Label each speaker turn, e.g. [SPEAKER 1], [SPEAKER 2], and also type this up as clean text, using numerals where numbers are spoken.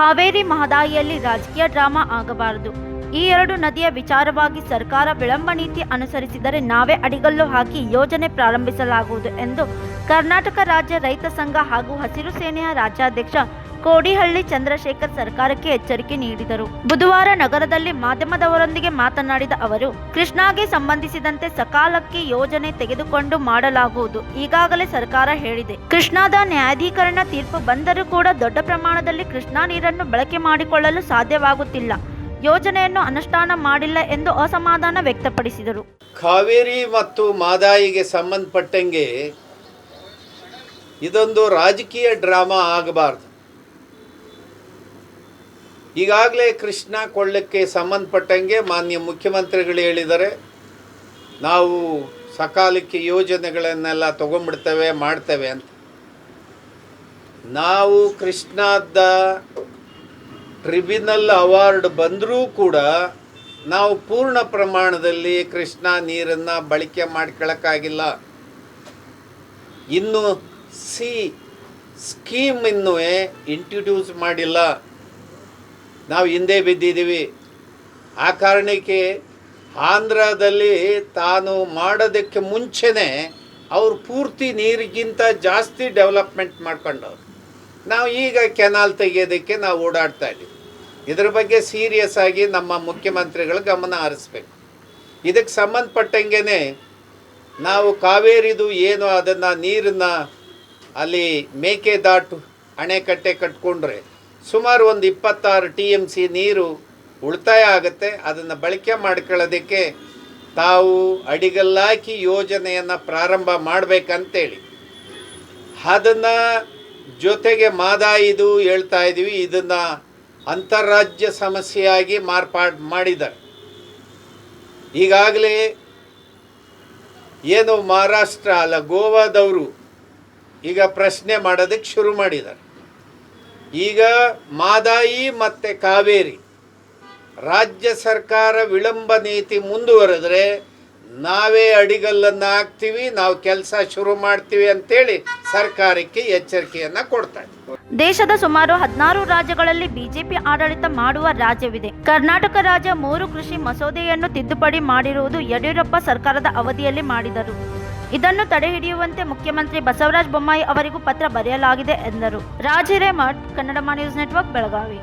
[SPEAKER 1] ಕಾವೇರಿ ಮಹದಾಯಿಯಲ್ಲಿ ರಾಜಕೀಯ ಡ್ರಾಮಾ ಆಗಬಾರದು. ಈ ಎರಡು ನದಿಯ ವಿಚಾರವಾಗಿ ಸರ್ಕಾರ ವಿಳಂಬ ನೀತಿ ಅನುಸರಿಸಿದರೆ ನಾವೇ ಅಡಿಗಲ್ಲು ಹಾಕಿ ಯೋಜನೆ ಪ್ರಾರಂಭಿಸಲಾಗುವುದು ಎಂದು ಕರ್ನಾಟಕ ರಾಜ್ಯ ರೈತ ಸಂಘ ಹಾಗೂ ಹಸಿರು ಸೇನೆಯ ರಾಜ್ಯಾಧ್ಯಕ್ಷ ಕೋಡಿಹಳ್ಳಿ ಚಂದ್ರಶೇಖರ್ ಸರ್ಕಾರಕ್ಕೆ ಎಚ್ಚರಿಕೆ ನೀಡಿದರು. ಬುಧವಾರ ನಗರದಲ್ಲಿ ಮಾಧ್ಯಮದವರೊಂದಿಗೆ ಮಾತನಾಡಿದ ಅವರು, ಕೃಷ್ಣಾಗೆ ಸಂಬಂಧಿಸಿದಂತೆ ಸಕಾಲಕ್ಕೆ ಯೋಜನೆ ತೆಗೆದುಕೊಂಡು ಮಾಡಲಾಗುವುದು. ಈಗಾಗಲೇ ಸರ್ಕಾರ ಹೇಳಿದೆ. ಕೃಷ್ಣಾದ ನ್ಯಾಯಾಧೀಕರಣ ತೀರ್ಪು ಬಂದರೂ ಕೂಡ ದೊಡ್ಡ ಪ್ರಮಾಣದಲ್ಲಿ ಕೃಷ್ಣಾ ನೀರನ್ನು ಬಳಕೆ ಮಾಡಿಕೊಳ್ಳಲು ಸಾಧ್ಯವಾಗುತ್ತಿಲ್ಲ. ಯೋಜನೆಯನ್ನು ಅನುಷ್ಠಾನ ಮಾಡಿಲ್ಲ ಎಂದು ಅಸಮಾಧಾನ ವ್ಯಕ್ತಪಡಿಸಿದರು.
[SPEAKER 2] ಕಾವೇರಿ ಮತ್ತು ಮಹದಾಯಿಗೆ ಸಂಬಂಧಪಟ್ಟಂಗೆ ಇದೊಂದು ರಾಜಕೀಯ ಡ್ರಾಮಾ ಆಗಬಾರ್ದು. ಈಗಾಗಲೇ ಕೃಷ್ಣಾ ಕೊಳ್ಳಕ್ಕೆ ಸಂಬಂಧಪಟ್ಟಂಗೆ ಮಾನ್ಯ ಮುಖ್ಯಮಂತ್ರಿಗಳು ಹೇಳಿದ್ದಾರೆ, ನಾವು ಸಕಾಲಕ್ಕೆ ಯೋಜನೆಗಳನ್ನೆಲ್ಲ ತಗೊಂಡ್ಬಿಡ್ತೇವೆ ಮಾಡ್ತೇವೆ ಅಂತ. ನಾವು ಕೃಷ್ಣಾದ ಟ್ರಿಬ್ಯುನಲ್ ಅವಾರ್ಡ್ ಬಂದರೂ ಕೂಡ ನಾವು ಪೂರ್ಣ ಪ್ರಮಾಣದಲ್ಲಿ ಕೃಷ್ಣಾ ನೀರನ್ನು ಬಳಕೆ ಮಾಡ್ಕೊಳ್ಳೋಕ್ಕಾಗಿಲ್ಲ. ಇನ್ನು ಸ್ಕೀಮ್ ಇನ್ನೂ ಇಂಟ್ರೊಡ್ಯೂಸ್ ಮಾಡಿಲ್ಲ. ನಾವು ಹಿಂದೆ ಬಿದ್ದಿದ್ದೀವಿ. ಆ ಕಾರಣಕ್ಕೆ ಆಂಧ್ರದಲ್ಲಿ ತಾನು ಮಾಡೋದಕ್ಕೆ ಮುಂಚೆನೇ ಅವರು ಪೂರ್ತಿ ನೀರಿಗಿಂತ ಜಾಸ್ತಿ ಡೆವಲಪ್ಮೆಂಟ್ ಮಾಡ್ಕೊಂಡವ್ರು. ನಾವು ಈಗ ಕೆನಾಲ್ ತೆಗೆಯೋದಕ್ಕೆ ನಾವು ಓಡಾಡ್ತಾ ಇದ್ದೀವಿ. ಇದ್ರ ಬಗ್ಗೆ ಸೀರಿಯಸ್ ಆಗಿ ನಮ್ಮ ಮುಖ್ಯಮಂತ್ರಿಗಳು ಗಮನ ಹರಿಸ್ಬೇಕು. ಇದಕ್ಕೆ ಸಂಬಂಧಪಟ್ಟಂಗೆ ನಾವು ಕಾವೇರಿದು ಏನು ಅದನ್ನು ನೀರನ್ನು ಅಲ್ಲಿ ಮೇಕೆದಾಟು ಅಣೆಕಟ್ಟೆ ಕಟ್ಕೊಂಡ್ರೆ ಸುಮಾರು ಒಂದು 26 TMC ನೀರು ಉಳಿತಾಯ ಆಗುತ್ತೆ. ಅದನ್ನು ಬಳಕೆ ಮಾಡ್ಕೊಳ್ಳೋದಕ್ಕೆ ತಾವು ಅಡಿಗಲ್ಲಾಕಿ ಯೋಜನೆಯನ್ನು ಪ್ರಾರಂಭ ಮಾಡಬೇಕಂತೇಳಿ ಅದನ್ನು ಜೊತೆಗೆ ಮಹದಾಯಿದು ಹೇಳ್ತಾ ಇದ್ದೀವಿ. ಇದನ್ನು ಅಂತಾರಾಜ್ಯ ಸಮಸ್ಯೆಯಾಗಿ ಮಾಡಿದ್ದಾರೆ. ಈಗಾಗಲೇ ಏನು ಮಹಾರಾಷ್ಟ್ರ ಅಲ್ಲ ಗೋವಾದವರು ಈಗ ಪ್ರಶ್ನೆ ಮಾಡೋದಕ್ಕೆ ಶುರು ಮಾಡಿದ್ದಾರೆ. ಈಗ ಮಹದಾಯಿ ಮತ್ತು ಕಾವೇರಿ ರಾಜ್ಯ ಸರ್ಕಾರ ವಿಳಂಬ ನೀತಿ ಮುಂದುವರೆದ್ರೆ ನಾವೇ ಅಡಿಗಲ್ಲನ್ನು ಹಾಕ್ತೀವಿ, ನಾವು ಕೆಲಸ ಶುರು ಮಾಡ್ತೀವಿ ಅಂತೇಳಿ ಸರ್ಕಾರಕ್ಕೆ ಎಚ್ಚರಿಕೆಯನ್ನು ಕೊಡ್ತಾರೆ.
[SPEAKER 1] ದೇಶದ ಸುಮಾರು 16 ರಾಜ್ಯಗಳಲ್ಲಿ ಬಿಜೆಪಿ ಆಡಳಿತ ಮಾಡುವ ರಾಜ್ಯವಿದೆ. ಕರ್ನಾಟಕ ರಾಜ್ಯ 3 ಕೃಷಿ ಮಸೂದೆಯನ್ನು ತಿದ್ದುಪಡಿ ಮಾಡಿರುವುದು ಯಡಿಯೂರಪ್ಪ ಸರ್ಕಾರದ ಅವಧಿಯಲ್ಲಿ ಮಾಡಿದರು. ಇದನ್ನು ತಡೆಹಿಡಿಯುವಂತೆ ಮುಖ್ಯಮಂತ್ರಿ ಬಸವರಾಜ ಬೊಮ್ಮಾಯಿ ಅವರಿಗೂ ಪತ್ರ ಬರೆಯಲಾಗಿದೆ ಎಂದರು. Raj Hiremath, Kannada news network, Belagavi.